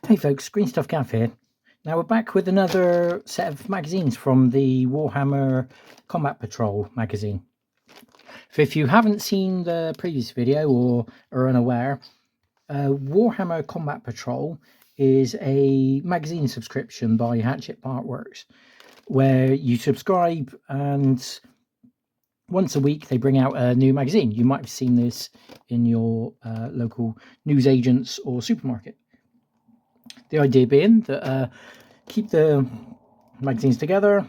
Hey folks, Green Stuff Gav here. Now we're back with another set of magazines from the Warhammer Combat Patrol magazine. So if you haven't seen the previous video or are unaware, Warhammer Combat Patrol is a magazine subscription by Hatchet Artworks where you subscribe and once a week they bring out a new magazine. You might have seen this in your local newsagents or supermarket. The idea being that keep the magazines together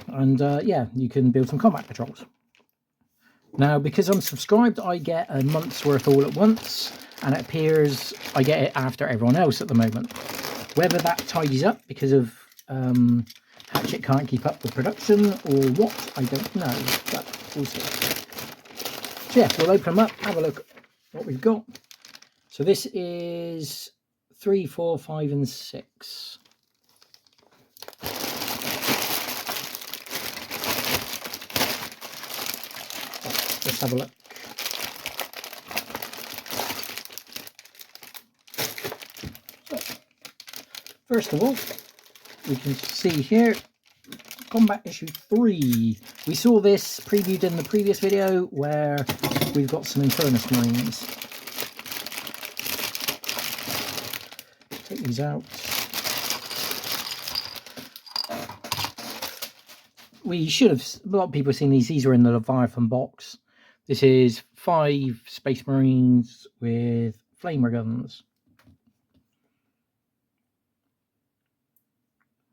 and yeah, you can build some combat patrols. Now, because I'm subscribed, I get a month's worth all at once, and it appears I get it after everyone else at the moment. Whether that tidies up because of Hatchet can't keep up with production or what, I don't know, but we'll see. So yeah, we'll open them up, have a look at what we've got. So this is 3, 4, 5 and 6. Let's have a look. So, first of all, we can see here Combat Issue 3. We saw this previewed in the previous video where we've got some Infernus Marines. Take these out. We should have, a lot of people have seen these. These are in the Leviathan box. This is 5 Space Marines with flamer guns.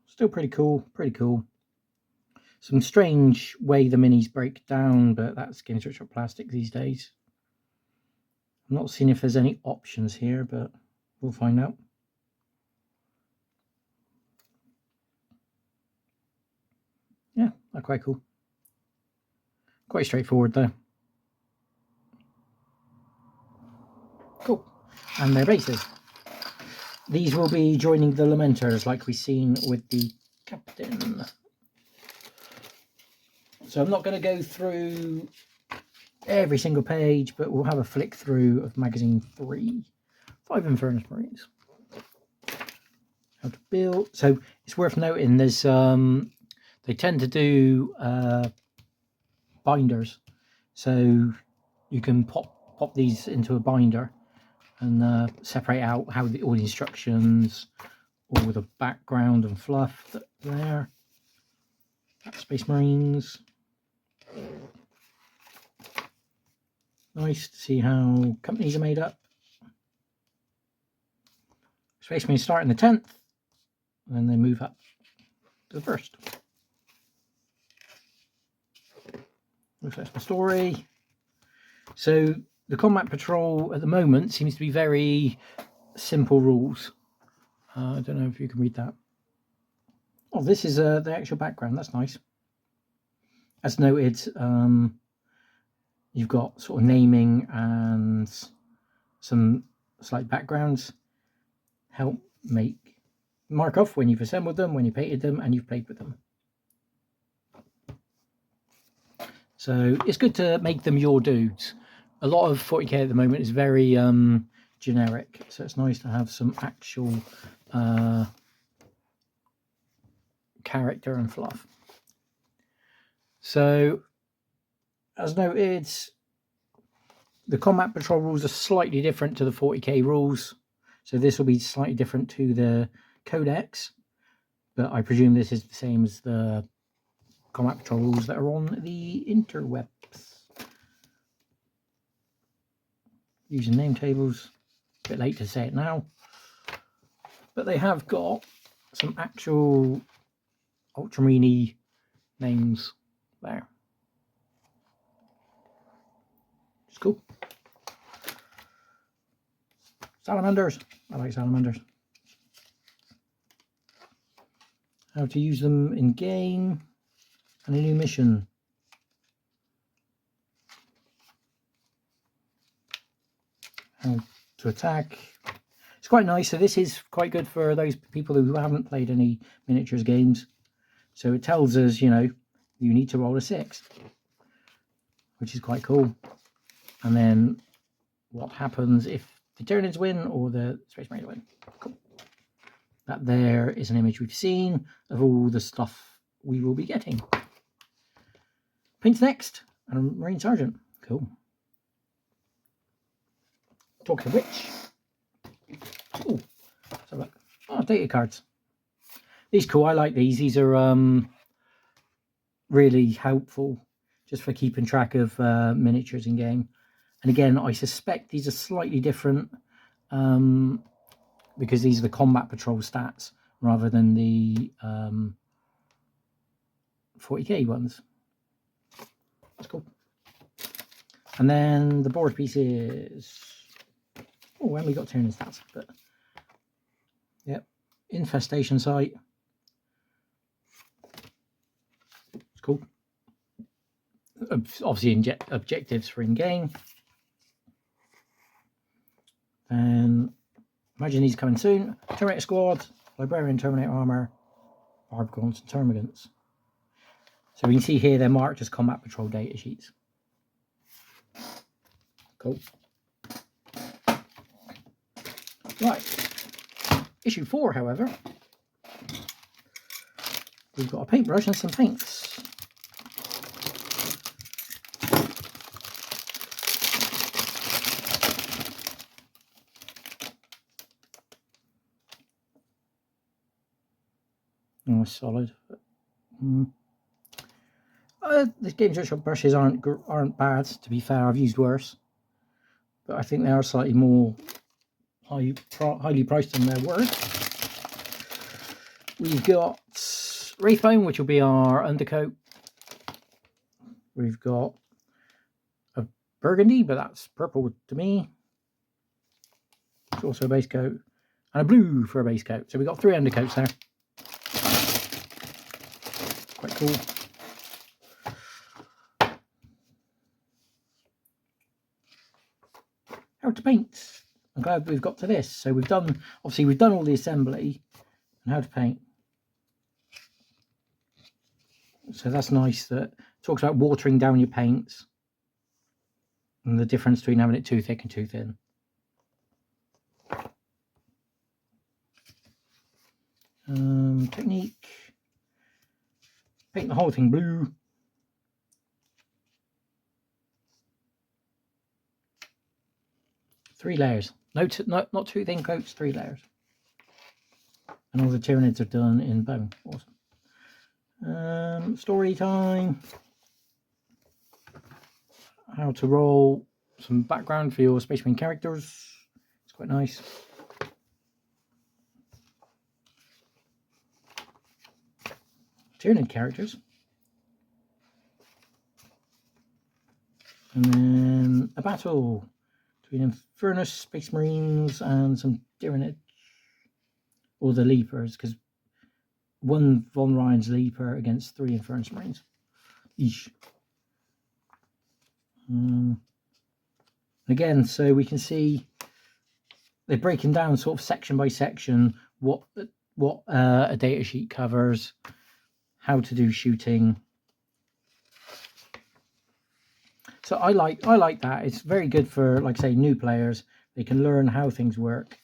Still pretty cool, pretty cool. Some strange way the minis break down, but that's Games Workshop plastic these days. I'm not seeing if there's any options here, but we'll find out. Yeah, they're quite cool. Quite straightforward though. Cool. And their bases. These will be joining the Lamenters like we've seen with the Captain. So I'm not going to go through every single page, but we'll have a flick through of magazine 3. 5 Infernus Marines. How to build. So it's worth noting there's they tend to do binders, so you can pop these into a binder and separate out how all the instructions, all with a background and fluff there. That's Space Marines. Nice to see how companies are made up. Space Marines start in the 10th, and then they move up to the 1st. Looks like the story. So the Combat Patrol at the moment seems to be very simple rules. I don't know if you can read that. Oh, this is the actual background. That's nice. As noted, you've got sort of naming and some slight backgrounds. Help mark off when you've assembled them, when you painted them, and you've played with them. So it's good to make them your dudes. A lot of 40k at the moment is very generic, so it's nice to have some actual character and fluff. So, as noted, the Combat Patrol rules are slightly different to the 40k rules. So this will be slightly different to the Codex, but I presume this is the same as the Combat Patrol rules that are on the interwebs. Using name tables, a bit late to say it now, but they have got some actual Ultramarine names there. It's cool. Salamanders. I like salamanders. How to use them in game and a new mission. How to attack. It's quite nice. So this is quite good for those people who haven't played any miniatures games. So it tells us, you know, you need to roll a 6, which is quite cool. And then what happens if the Tyranids win or the Space Marines win. Cool. That there is an image we've seen of all the stuff we will be getting. Paints next, and a Marine Sergeant. Cool. Talking of which, oh, so look. Oh, data cards. These cool. I like these. These are really helpful just for keeping track of miniatures in game. And again, I suspect these are slightly different because these are the combat patrol stats rather than the 40k ones. That's cool. And then the board pieces. Oh, and we got turning stats, but yep, infestation site. It's cool. Obviously, objectives for in-game. And imagine these coming soon. Terminator Squad, Librarian, Terminator Armor, Barbgaunts, and Termagants. So we can see here they're marked as combat patrol data sheets. Cool. Right. Issue 4, however, we've got a paintbrush and some paints. Oh, solid. The Games Workshop brushes aren't bad. To be fair, I've used worse, but I think they are slightly more highly priced than their worth. We've got Wraithbone, which will be our undercoat. We've got a burgundy, but that's purple to me. It's also a base coat, and a blue for a base coat. So we've got 3 undercoats there. Quite cool. How to paint. I'm glad we've got to this. So we've done all the assembly and how to paint. So that's nice. That it talks about watering down your paints and the difference between having it too thick and too thin. Technique. Paint the whole thing blue. Three layers. Not too thin coats, 3 layers. And all the Tyranids are done in bone. Awesome. Story time. How to roll some background for your Space Marine characters. It's quite nice. Tyranid characters. And then a battle between Infernus Space Marines and some Tyranids. Or the Leapers, because 1 Von Ryan's Leaper against 3 Infernus Marines. Eesh. Again, so we can see they're breaking down sort of section by section what a data sheet covers, how to do shooting. So I like that. It's very good for, like I say, new players. They can learn how things work.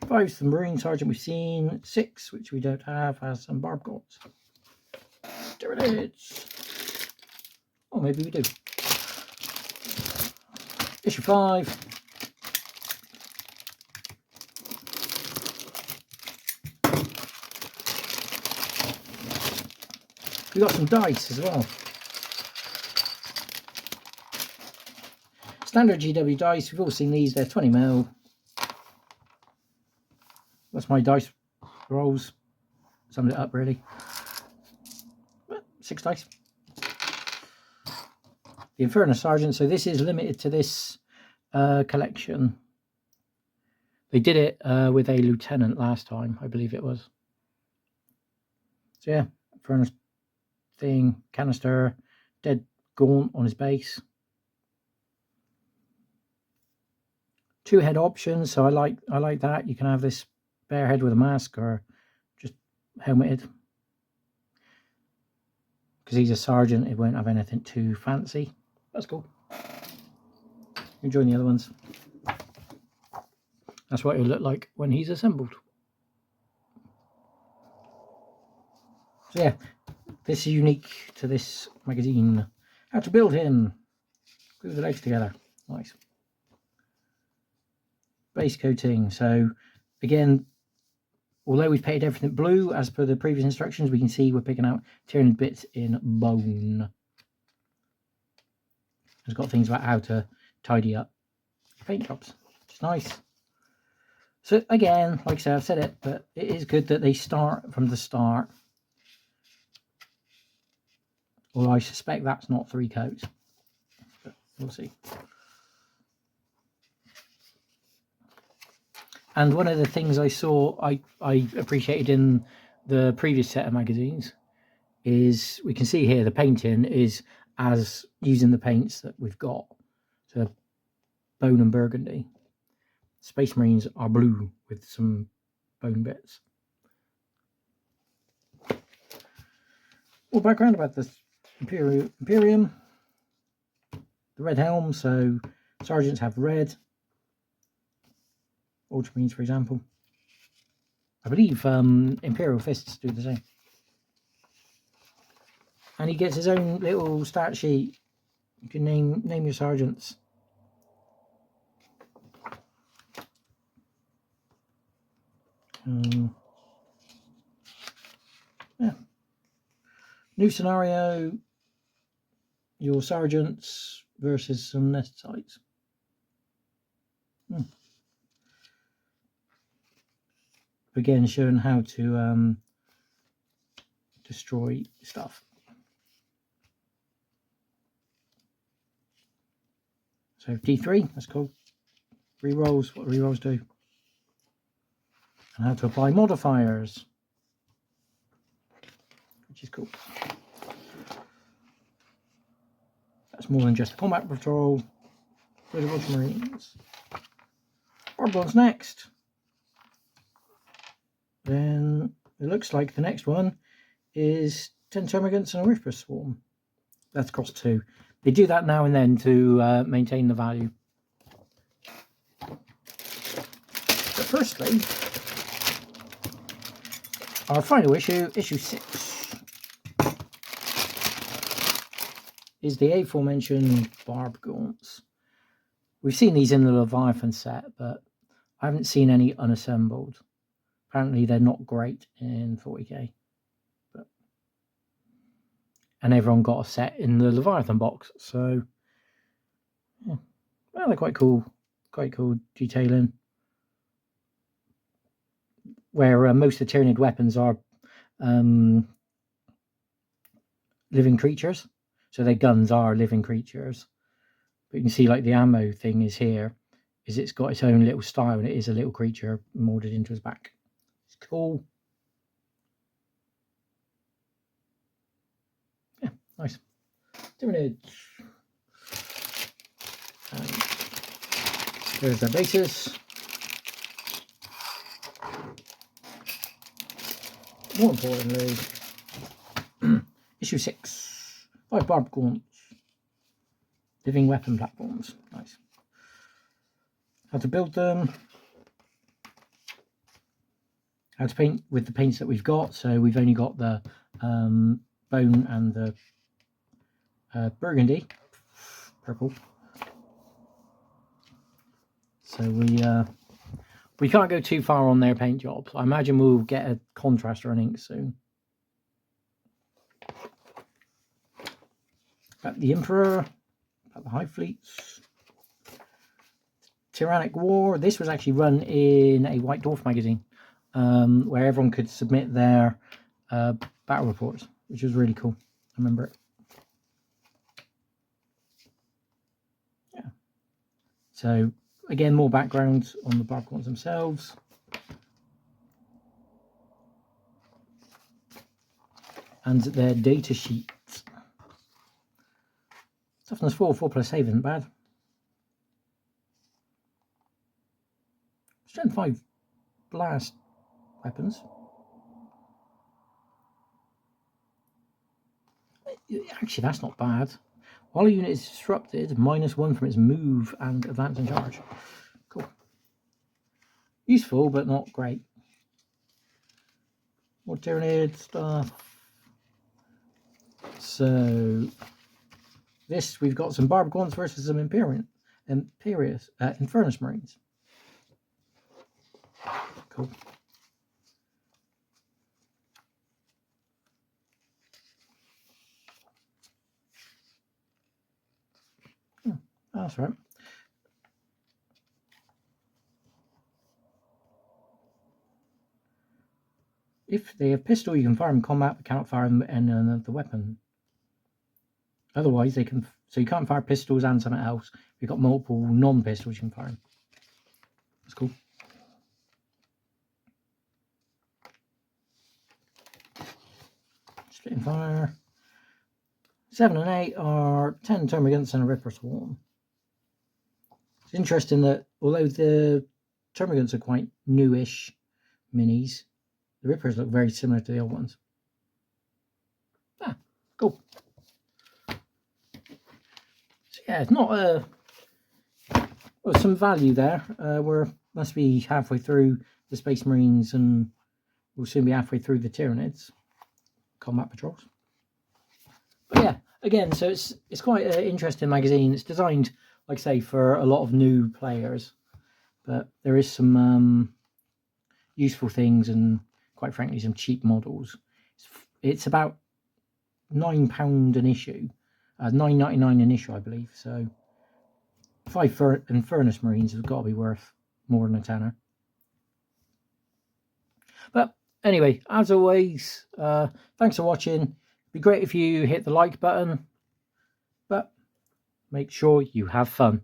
5's the Marine Sergeant we've seen. 6, which we don't have, has some Barbgaunts. There it is. Oh, maybe we do. Issue 5. We got some dice as well. Standard GW dice. We've all seen these. They're 20mm. That's my dice rolls. Summed it up really. 6 dice. The Infernus Sergeant. So this is limited to this collection. They did it with a lieutenant last time, I believe it was. So yeah, Infernus thing, canister, dead gaunt on his base. 2 head options. So I like that. You can have this bare head with a mask or just helmeted. Because he's a sergeant, it won't have anything too fancy. That's cool. Enjoying the other ones. That's what it'll look like when he's assembled. So yeah, this is unique to this magazine. How to build him. Glue the legs together. Nice. Base coating. So again, although we've painted everything blue as per the previous instructions, we can see we're picking out Tyranid bits in bone. It's got things about how to tidy up paint jobs, which is nice. So again, like I said, I've said it, but it is good that they start from the start. Although I suspect that's not 3 coats, but we'll see. And one of the things I saw, I appreciated in the previous set of magazines is we can see here the painting is as using the paints that we've got. So bone and burgundy. Space Marines are blue with some bone bits. More background about this Imperium. The red helm, so sergeants have red. Ultramarines, for example. I believe Imperial Fists do the same. And he gets his own little stat sheet. You can name your sergeants. Yeah. New scenario. Your sergeants versus some nest sites. Again, showing how to destroy stuff. So D3, that's cool. Rerolls, what rerolls do. And how to apply modifiers, which is cool. That's more than just a combat patrol. Rid of Ultramarines. Barbgaunts next. Then it looks like the next one is 10 Termagants and a Reaper Swarm. That's cost 2. They do that now and then to maintain the value. But firstly, our final issue, issue 6, is the aforementioned Barbgaunts. We've seen these in the Leviathan set, but I haven't seen any unassembled. Apparently they're not great in 40k. And everyone got a set in the Leviathan box, so yeah. Well, they're quite cool detailing. Where most of the Tyranid weapons are living creatures, so their guns are living creatures. But you can see, like, the ammo thing is here, is it's got its own little style, and it is a little creature molded into his back. It's cool. Yeah, nice. Tyranid. And there's their bases. More importantly, issue 6, 5 Barbgaunts. Living weapon platforms. Nice. How to build them. How to paint with the paints that we've got. So we've only got the bone and the burgundy, purple. So we can't go too far on their paint jobs. I imagine we'll get a contrast or an ink soon. About the Emperor, about the High Fleets. Tyrannic War. This was actually run in a White Dwarf magazine, where everyone could submit their battle reports, which was really cool. I remember it. Yeah. So again, more background on the Barbgaunts themselves. And their data sheet. Toughness 4, 4 plus save isn't bad. Strength 5 blast weapons. Actually, that's not bad. While a unit is disrupted, -1 from its move and advance and charge. Cool. Useful, but not great. More Tyranid stuff. So this, we've got some Barbgaunts versus some Infernus Marines. Cool. Oh, that's right. If they have pistol, you can fire them in combat, but cannot fire them in another weapon. Otherwise, they can. So you can't fire pistols and something else. If you've got multiple non-pistols, you can fire them. That's cool. Spitting fire. 7 and 8 are 10 Termagants and a Ripper Swarm. It's interesting that although the Termagants are quite newish minis, the Rippers look very similar to the old ones. Ah, cool. So yeah, it's not a... Well, some value there. We're must be halfway through the Space Marines, and we'll soon be halfway through the Tyranids combat patrols. But yeah, again, so it's quite an interesting magazine. It's designed, like I say, for a lot of new players, but there is some useful things and, quite frankly, some cheap models. It's about £9 an issue, £9.99 an issue, I believe. So 5 Infernus Marines have got to be worth more than a tenner. But anyway, as always, thanks for watching. It'd be great if you hit the like button, but make sure you have fun.